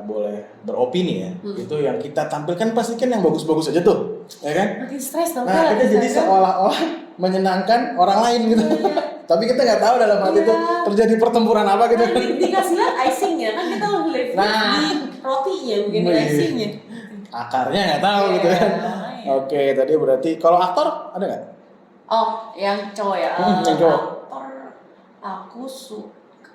boleh beropini ya, itu yang kita tampilkan pasti kan yang bagus-bagus aja tuh, ya kan? Makin stres dong. Nah, kita jadi seolah-olah menyenangkan orang lain gitu. Tapi kita nggak tahu dalam hati itu terjadi pertempuran apa gitu. Dikasih lihat icingnya kan kita live di rotinya mungkin icingnya. Akarnya nggak tahu gitu kan. Oke, tadi berarti kalau aktor ada nggak? Oh, yang cowok ya. Yang cowok. Aktor aku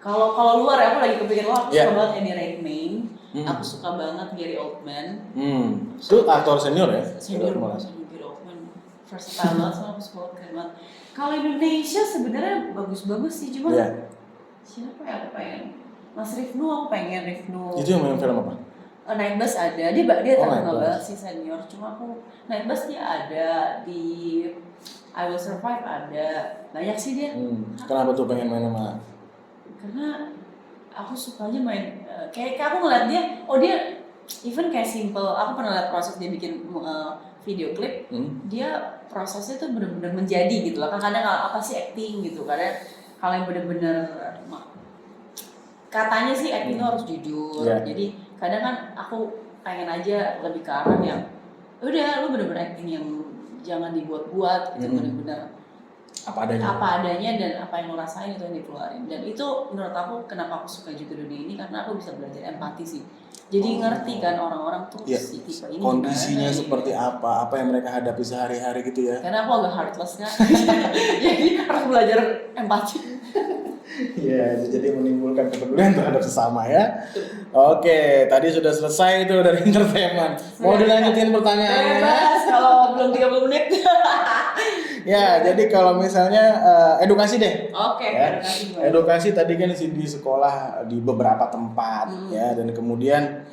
kalau luar ya, aku lagi kepikiran aku suka banget Eddie Redmayne. Aku suka banget Gary Oldman. Itu aktor senior ya? Senior Gary Oldman. Versatile banget, sama aku suka keren banget. Kalau Indonesia sebenarnya bagus-bagus sih, cuma siapa ya aku pengen? Mas Rifnu, aku pengen Rifnu. Itu yang main film apa? Night Bus ada, dia terkenal banget sih senior. Cuma aku Night Bus dia ada, di I Will Survive ada, banyak sih dia. Kenapa tuh pengen main sama? Karena aku suka aja main, kayak aku ngeliat dia, dia even kayak simple. Aku pernah lihat proses dia bikin video klip, dia prosesnya tuh benar-benar menjadi gitu lah. Kadang-kadang apa sih acting gitu, kadang kalau yang benar-benar katanya sih acting itu harus jujur. Jadi kadang kan aku pengen aja lebih ke arah yang udah lu bener-bener acting yang jangan dibuat-buat gitu, bener-bener apa adanya dan apa yang lo rasain itu yang dikeluarin. Dan itu menurut aku kenapa aku suka juga dunia ini, karena aku bisa belajar empati sih. Jadi ngerti kan orang-orang tuh si tipe ini kondisinya gimana, seperti apa yang mereka hadapi sehari-hari gitu ya. Karena aku agak heartless kan. Jadi harus belajar empati. Iya, jadi menimbulkan kepedulian terhadap sesama ya. Oke, tadi sudah selesai itu dari entertainment. Mau dilanjutin pertanyaannya? Bebas, kalau belum 30 menit. Ya, jadi kalau misalnya edukasi deh. Oke, ya. Edukasi tadi kan di sekolah di beberapa tempat ya, dan kemudian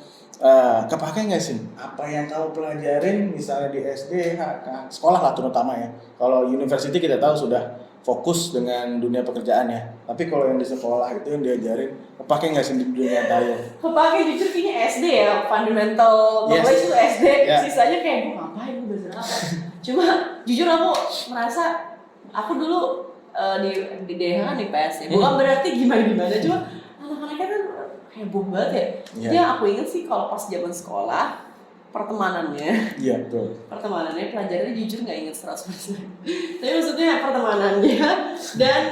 kepake nggak sih apa yang kamu pelajarin misalnya di SD, sekolah lah terutama ya. Kalau university kita tahu sudah fokus dengan dunia pekerjaan ya. Tapi kalau yang di sekolah itu yang diajarin, kepake nggak sih di dunia nyata ya? Kepake jujur kayaknya SD ya, fundamental knowledge itu SD. Sisanya kayak gue ngapain, gue belajar apa? Cuma jujur aku merasa aku dulu di DH kan di PS ya. Bukan berarti gimana-gimana, cuma anak-anaknya kan heboh banget ya. Jadi aku inget sih kalau pas zaman sekolah, pertemanannya. Iya, betul. Pertemanannya, pelajarannya jujur nggak inget 100%. Tapi maksudnya pertemanannya dan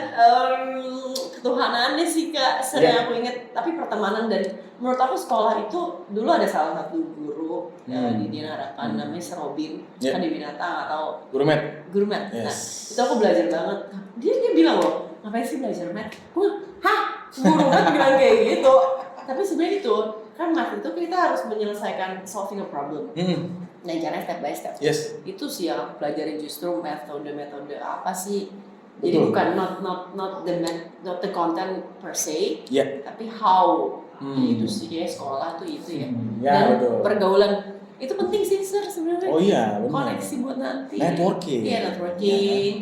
ketuhanannya sih Kak, sering aku inget. Tapi pertemanan dan menurut aku sekolah itu dulu ada salah satu guru di Dian Harapan namanya Sir Robin, kan di binatang atau Guru Math. Nah, itu aku belajar banget. Dia bilang loh, ngapain sih belajar math? Guru Math bilang kayak gitu. Tapi sebenarnya itu kan math itu kita harus menyelesaikan solving a problem. Dan caranya step by step. Itu sih yang aku pelajarin, justru metode apa sih. Jadi bukan not the content per se, tapi how. Itu sih kayak sekolah tuh itu ya. Dan pergaulan itu penting sih Sir sebenarnya. Oh iya, benar. Koneksi buat nanti. Networking. Iya, networking.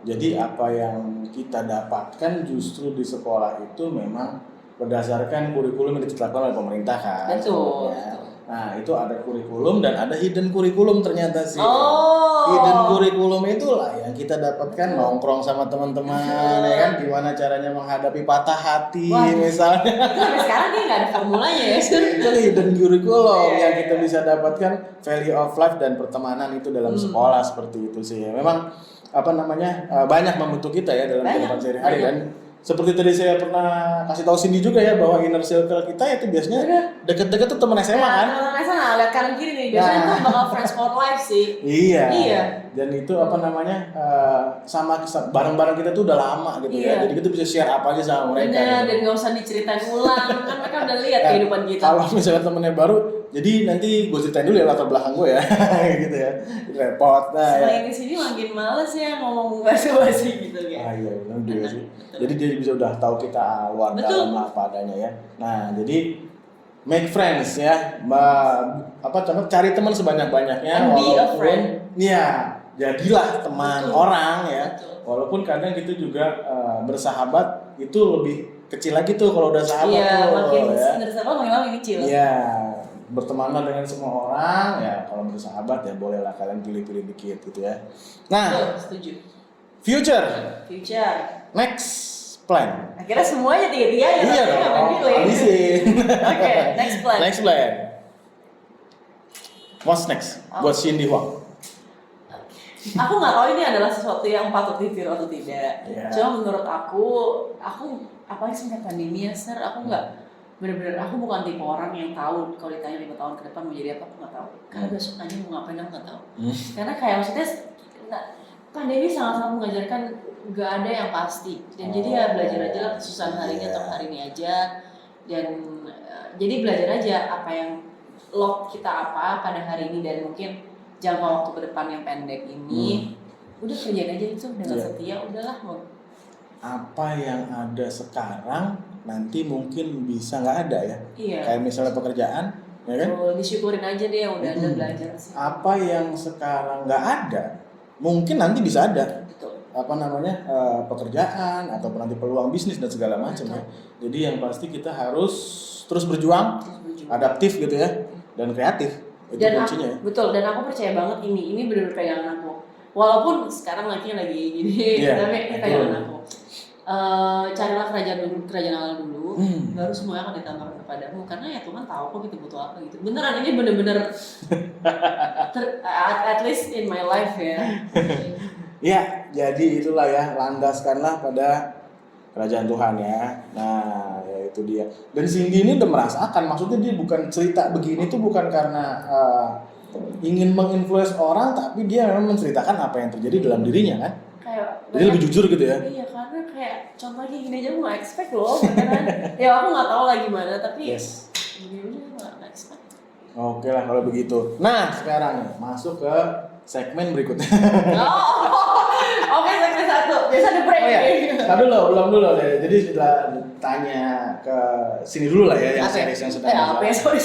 Jadi apa yang kita dapatkan justru di sekolah itu memang berdasarkan kurikulum yang ditetapkan oleh pemerintah kan. Betul. Nah, itu ada kurikulum dan ada hidden kurikulum ternyata sih. Hidden kurikulum itulah yang kita dapatkan nongkrong sama teman-teman ya kan, gimana caranya menghadapi patah hati misalnya. Sampai sekarang dia nggak ada formulanya ya. Itu hidden kurikulum yang kita bisa dapatkan, value of life dan pertemanan itu dalam sekolah seperti itu sih. Memang banyak membentuk kita ya dalam kehidupan sehari-hari dan seperti tadi saya pernah kasih tahu Cindy juga ya, bahwa inner circle kita itu biasanya deket-deket tuh teman SMA kan. Teman SMA, lihat kanan kiri nih, biasanya tuh bakal friends for life sih. Iya. Dan itu apa namanya sama barang-barang kita tuh udah lama gitu ya. Jadi kita bisa share apa aja sama mereka. Bener, gitu. dan nggak usah diceritain ulang, kan mereka udah lihat kehidupan kita. Kalau misalnya temennya baru, jadi nanti gue ceritain dulu ya latar belakang gue ya, gitu ya. Repot. Nah, selain di sini makin males ya ngomong basa-basi gitu ya. iya benar juga sih. Jadi dia bisa udah tahu kita luar dalam apa adanya ya. Nah jadi make friends ya, coba cari teman sebanyak-banyaknya. And be a friend. Iya, jadilah teman orang ya. Betul. Walaupun kadang kita juga bersahabat itu lebih kecil lagi tuh kalau udah sahabat Iya, tuh. makin Ya. dari sahabat makin kecil. Iya, bertemanlah dengan semua orang ya. Kalau bersahabat ya bolehlah kalian pilih-pilih dikit gitu ya. Nah, Betul, setuju. future, next plan. Akhirnya semuanya tiga-tiganya. Iya tapi nggak dong, pilih. habisin. Oke, next plan. Next plan. What's next? Buat Cindy Huang. Aku nggak tahu ini adalah sesuatu yang patut ditiru atau tidak. Yeah. Cuma menurut aku apalagi semenjak pandemi ya, Sir, aku nggak bener-bener, aku bukan tipe orang yang tahu kalau ditanya 5 tahun ke depan mau jadi apa, aku nggak tahu. Karena besok aja mau ngapain aku nggak tahu. Karena kayak maksudnya pandemi sangat-sangat mengajarkan nggak ada yang pasti. Dan jadi ya belajar aja lah kesusahan hari ini atau hari ini aja. Dan jadi belajar aja apa yang kita apa pada hari ini, dan mungkin jangka waktu ke depan yang pendek ini udah kerjain aja itu dengan setia, udahlah mau apa yang ada sekarang nanti mungkin bisa nggak ada ya. Iya. Kayak misalnya pekerjaan, ya kan? Disyukurin aja deh yang udah ada, belajar sih. Apa yang sekarang nggak ada, mungkin nanti bisa ada. Betul. Apa namanya pekerjaan atau nanti peluang bisnis dan segala macam ya. Jadi yang pasti kita harus terus berjuang, adaptif gitu ya, dan kreatif. Itu Dan kuncinya. betul, dan aku percaya banget ini benar-benar pegangan aku. Walaupun sekarang lagi gini, tapi ini pegangan aku. Carilah kerajaan Allah dulu, baru semuanya akan ditambahkan kepadamu. Karena ya Tuhan tahu kok kita butuh apa gitu. Beneran, ini bener-bener at least in my life ya. Ya, jadi itulah ya, landaskanlah pada kerajaan Tuhan ya. Nah, ya itu dia. Dan Cindy ini udah merasakan, maksudnya dia bukan cerita begini tuh bukan karena ingin menginfluence orang, tapi dia memang menceritakan apa yang terjadi dalam dirinya kan. Kayak jadi lebih jujur gitu ya. Iya, karena kayak contohnya gini aja aku nggak expect loh, beneran. Ya aku nggak tahu lah gimana, tapi ini udah nggak expect. Oke lah kalau begitu. Nah sekarang masuk ke segmen berikutnya. Oke, segmen 1. Biasa di break. Oh ya, belum dulu deh. Jadi setelah tanya ke sini dulu lah ya, yang series yang sedang apa ya, sorry.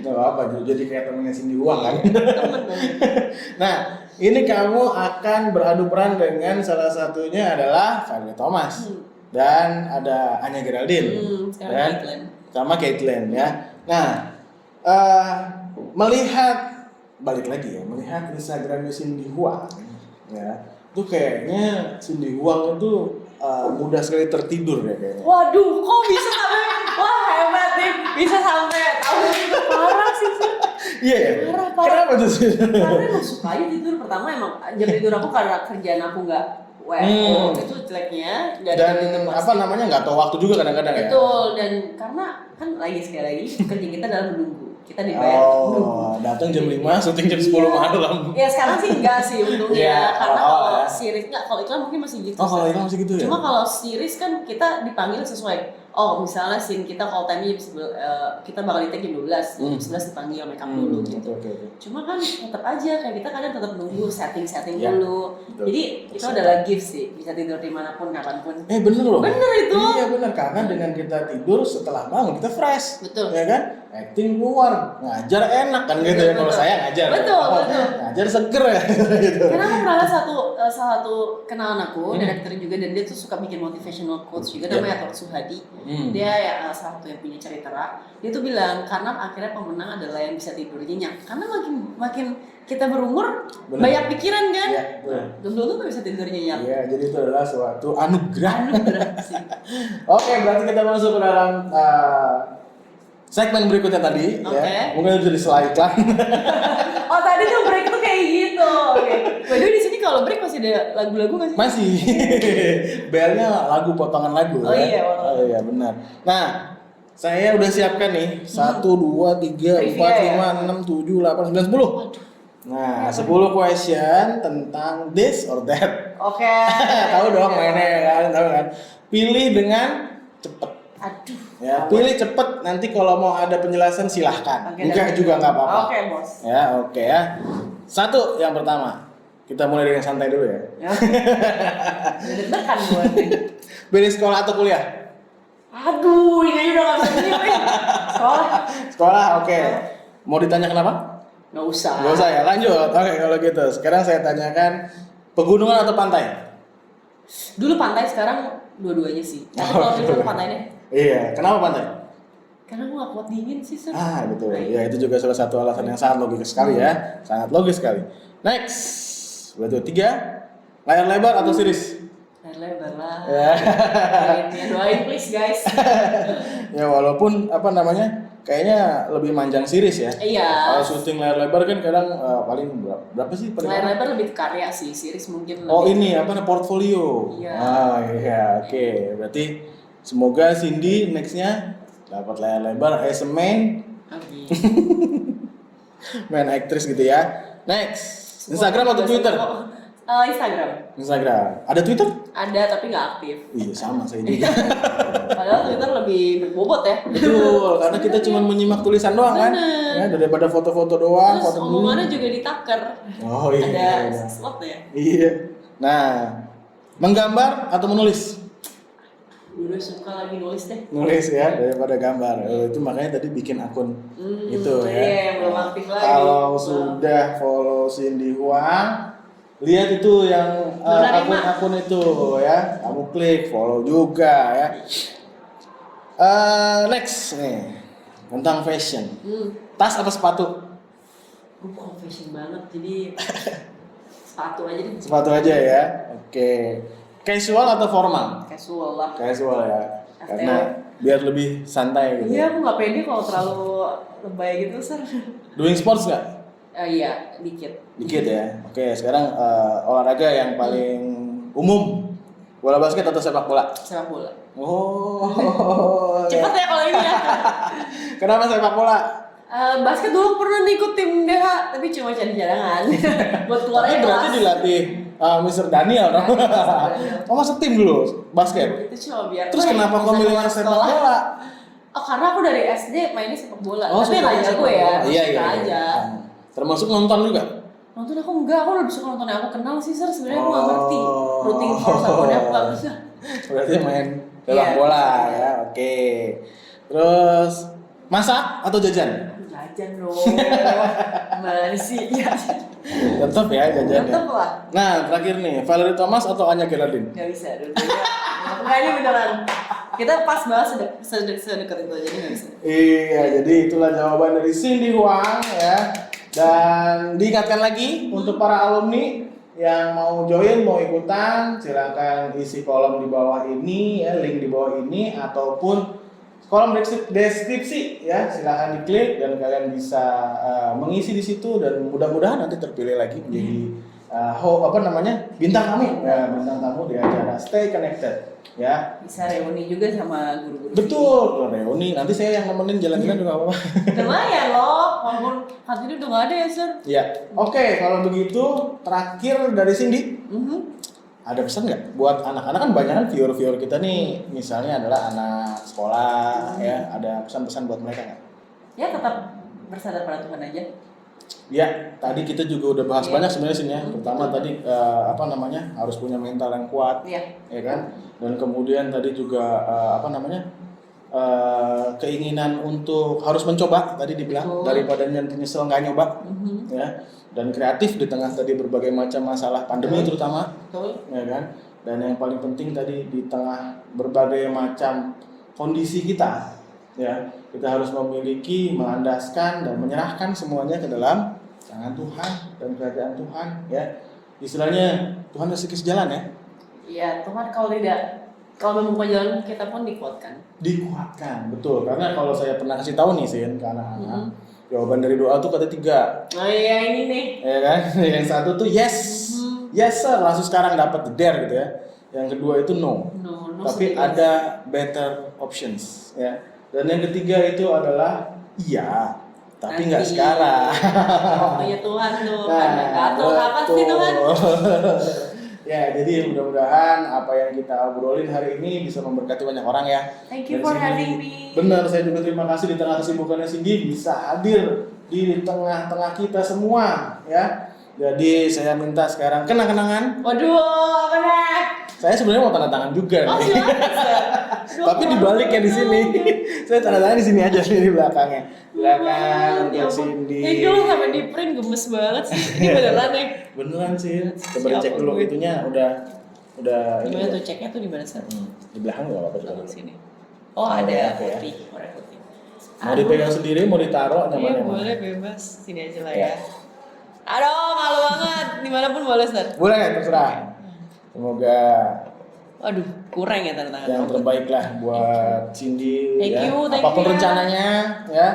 Gak apa, jadi kayak temennya Cindy Huang kan. Nah, ini kamu akan beradu peran dengan salah satunya adalah Valerie Thomas dan ada Anya Geraldine dan sama Caitlyn ya. Nah, melihat Instagramnya Cindy Huang ya, itu kayaknya Cindy Huang itu mudah sekali tertidur ya kayaknya. Waduh, kok bisa sampai hebat nih, bisa sampai tahu itu parah sih. Iya ya. Parah. Kenapa tuh sih? Karena emang suka aja tidur. Pertama emang jam tidur aku karena kerjaan aku nggak itu jeleknya. Dan apa namanya nggak tahu waktu juga kadang-kadang ya. Betul, dan karena kan sekali lagi kerja kita dalam menunggu. Kita dibayar untuk menunggu. Datang jam 5, syuting jam 10 malam. Ya sekarang sih enggak sih untungnya, karena kalau series kalau iklan mungkin masih gitu. Oh, kalau iklan masih gitu ya. Cuma kalau series kan kita dipanggil sesuai. Oh, misalnya scene kita call time-nya kita bakal di-take jam 12, jam 11 dipanggil make up dulu gitu. Okay. Cuma kan tetap aja kayak kita kadang tetap nunggu setting dulu. Betul. Jadi itu adalah gift sih, bisa tidur dimanapun kapanpun. Bener loh. Bener itu. Iya bener, karena dengan kita tidur setelah bangun kita fresh. Betul. Ya kan? Acting keluar, ngajar enak kan gitu ya kalau saya ngajar. Betul. Ngajar seger ya gitu. Karena aku pernah salah satu kenalan aku, director juga, dan dia tuh suka bikin motivational quotes juga, namanya Tor Suhadi. Dia ya salah satu yang punya cerita. Dia tuh bilang karena akhirnya pemenang adalah yang bisa tidur nyenyak. Karena makin kita berumur banyak pikiran kan. Iya, dulu tuh nggak bisa tidur nyenyak. Iya, jadi itu adalah suatu anugerah. Sih. Oke, berarti kita masuk ke dalam segmen berikutnya tadi. Ya. Mungkin bisa di-slide iklan. Oh, tadi tuh break tuh kayak gitu. Oke. By the way, di sini kalau break masih ada lagu-lagu nggak sih? Masih. Belnya lagu, potongan lagu. Oh ya? Iya, benar. Nah, saya udah siapkan nih 1, 2, 3, 4, 5, 6, 7, 8, 9, 10. Nah, 10 question tentang this or that. Oke. Tahu dong mainnya kan, tahu kan. Pilih dengan cepet. Aduh. Ya, pilih cepet. Nanti kalau mau ada penjelasan silahkan. Enggak juga nggak apa-apa. Oke, bos. Ya, oke ya. Satu yang pertama. Kita mulai dengan santai dulu ya. Deg-degan gue nih. Pilih sekolah atau kuliah? Aduh, ini udah gak bisa pilih. Sekolah, oke. Mau ditanya kenapa? Nggak usah. Nggak usah ya, lanjut. Oke, kalau gitu. Sekarang saya tanyakan, pegunungan atau pantai? Dulu pantai, sekarang dua-duanya sih. Tapi kalau dulu pantai deh. Iya, kenapa pantai? Karena gue gak kuat dingin sih, Sir. Betul. Ya, itu juga salah satu alasan yang sangat logis sekali ya. Sangat logis sekali. Next. Berarti 3. Layar lebar atau series? Layar lebar lah. Ya. Doain please, guys. Ya, walaupun apa namanya? Kayaknya lebih manjang series ya. Iya. Kalau syuting layar lebar kan kadang paling berapa sih? Layar lebar lebih karya sih, series mungkin Oh, lebih. ini apa portfolio. Iya. Iya, oke. Berarti semoga Cindy nextnya dapat layar lebar as a main aktris gitu ya. Next. Instagram atau Twitter? Instagram. Ada Twitter? Ada tapi nggak aktif. Iya, sama saya juga. Padahal Twitter lebih berbobot ya. Betul, karena kita cuma menyimak tulisan doang kan. Ya, daripada foto-foto doang, Terus foto omongannya juga ditaker. Oh iya. Ada slot ya. Iya. Nah, menggambar atau menulis? Dulu suka lagi nulis deh. Nulis ya daripada gambar. Itu makanya tadi bikin akun itu ya. Iya, yang belum aktif lagi. Kalau sudah follow Cindy Huang, lihat itu yang akun-akun itu ya. Kamu klik follow juga ya. Next nih tentang fashion. Tas apa sepatu? Gue bukan fashion banget, jadi sepatu aja deh. Sepatu aja ya. Oke. Casual atau formal? Casual lah. Casual ya. FTO. Karena biar lebih santai gitu. Iya, aku nggak pede kalau terlalu lebay gitu, Sir. Doing sports nggak? Iya, dikit. Dikit ya. Oke, sekarang olahraga yang paling umum. Bola basket atau sepak bola? Sepak bola. Oh. Cepet ya kalau ini ya. Kenapa sepak bola? Basket dulu pernah ikut tim DH, tapi cuma cadangan. Buat keluar Tapi aja berarti kelas. dilatih Mr. Daniel dong. Oh, masuk tim dulu basket. Itu cuma biar. Terus kenapa kau milih sepak bola? Oh, karena aku dari SD mainnya sepak bola. Oh, tapi nggak sepak jago bola. ya. Iya, suka iya. aja. Termasuk nonton juga? Nonton aku enggak, aku lebih suka nonton yang aku kenal sih, Sir. Sebenarnya aku nggak ngerti routing force aku nggak bisa. Berarti main sepak Iya. bola ya. Oke. Terus masak atau jajan? Jajan dong. Mana sih jajan? Tetap ya jajan. Tetep lah. Nah, terakhir nih, Valerie Thomas atau Anya Geraldine? Nggak bisa, dua-duanya. Enggak, ini beneran. Kita pas banget sedekat itu aja, nggak bisa. Iya, jadi itulah jawaban dari Cindy Huang ya. Dan diingatkan lagi untuk para alumni yang mau join, mau ikutan, silakan isi kolom di bawah ini ya, link di bawah ini ataupun kolom deskripsi ya, silakan diklik dan kalian bisa mengisi di situ dan mudah-mudahan nanti terpilih lagi menjadi bintang tamu ya, bintang tamu di acara Stay Connected ya. Bisa reuni juga sama guru-guru. Betul, kalau reuni nanti saya yang nemenin jalan-jalan juga apa-apa. Lumayan loh, walaupun saat ini udah nggak ada ya, Sir. Iya. Oke, kalau begitu terakhir dari Cindy, ada pesan nggak buat anak-anak? Kan banyak kan viewer kita nih, misalnya adalah anak sekolah ya, ada pesan-pesan buat mereka nggak? Ya tetap bersandar pada Tuhan aja. Ya, tadi kita juga udah bahas banyak sebenarnya sini ya. Pertama tadi harus punya mental yang kuat, Iya. ya kan? Dan kemudian tadi juga keinginan untuk harus mencoba tadi dibilang. Betul. Daripada nanti nyesel nggak nyoba, ya. Dan kreatif di tengah tadi berbagai macam masalah pandemi terutama, ya kan? Dan yang paling penting tadi di tengah berbagai macam kondisi kita, ya, kita harus memiliki, melandaskan dan menyerahkan semuanya ke dalam tangan Tuhan dan kerajaan Tuhan, ya. Istilahnya Tuhan kasih jalan ya. Iya, Tuhan kalau membuka jalan kita pun dikuatkan. Dikuatkan, betul. Karena kalau saya pernah kasih tahu nih Sin ke anak-anak, jawaban dari doa tuh kata 3. Oh iya, ini nih. Ya kan? Yang satu tuh yes. Yes sir, langsung sekarang dapat dare gitu ya. Yang kedua itu no. No Tapi ada better options ya. Dan yang ketiga itu adalah iya. Tapi nggak sekarang. Waktunya Tuhan tuh. Nah, Nggak tahu kapan sih Tuhan. Ya, jadi mudah-mudahan apa yang kita obrolin hari ini bisa memberkati banyak orang ya. Thank you Dan for Cindy, having me. benar, saya juga terima kasih di tengah kesibukannya Cindy bisa hadir di tengah-tengah kita semua ya. Jadi saya minta sekarang kenang-kenangan. Waduh, apa nih? Saya sebenarnya mau tanda tangan juga Oh, nih. silakan. Tapi dibaliknya di sini. Saya tanda tangan di sini aja sih di belakangnya. Silakan Ya untuk ampun. Cindy. Lu sampai di print gemes banget sih. Ini beneran nih. Beneran sih. Coba Siapa dicek dulu gue? itunya udah Gimana ini. tuh ceknya tuh di mana sih? Di belakang nggak apa-apa coba Oh, dulu. sini. Oh, Oke, ada oke ya. putih, warna putih. Mau dipegang sendiri, mau ditaruh Iya, nyaman-nyaman. boleh bebas. Sini aja lah Ya. ya. Aduh, malu banget. Dimanapun boleh, Star. Boleh nggak terserah. Semoga Waduh, kurang ya tanda tangan. yang terbaik lah buat Cindy Thank ya. you, thank Apapun you ya. rencananya ya,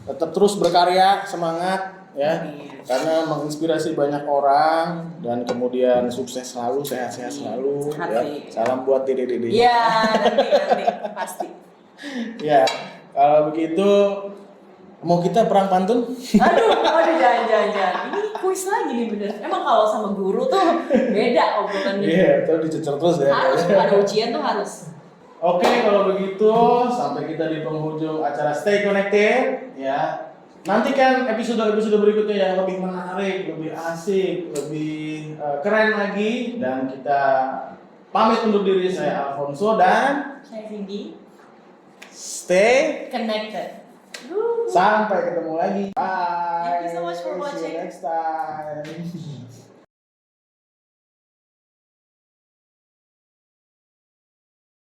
tetap terus berkarya, semangat ya. Amin. Karena menginspirasi banyak orang dan kemudian sukses selalu, sehat-sehat selalu ya. Hati. Salam buat dede-dede. Iya, nanti pasti. Ya, kalau begitu mau kita perang pantun? Aduh, jangan. Ini kuis lagi nih bener. Emang kalau sama guru tuh beda obrolannya. Iya, terus dicecer terus ya. Harus, ada ujian tuh harus. Oke, kalau begitu sampai kita di penghujung acara Stay Connected ya. Nantikan episode-episode berikutnya yang lebih menarik, lebih asik, lebih keren lagi dan kita pamit undur diri. Saya Alfonso dan Saya Cindy. stay Connected. sampai ketemu lagi. Bye. Thank you so much for See you watching. next time.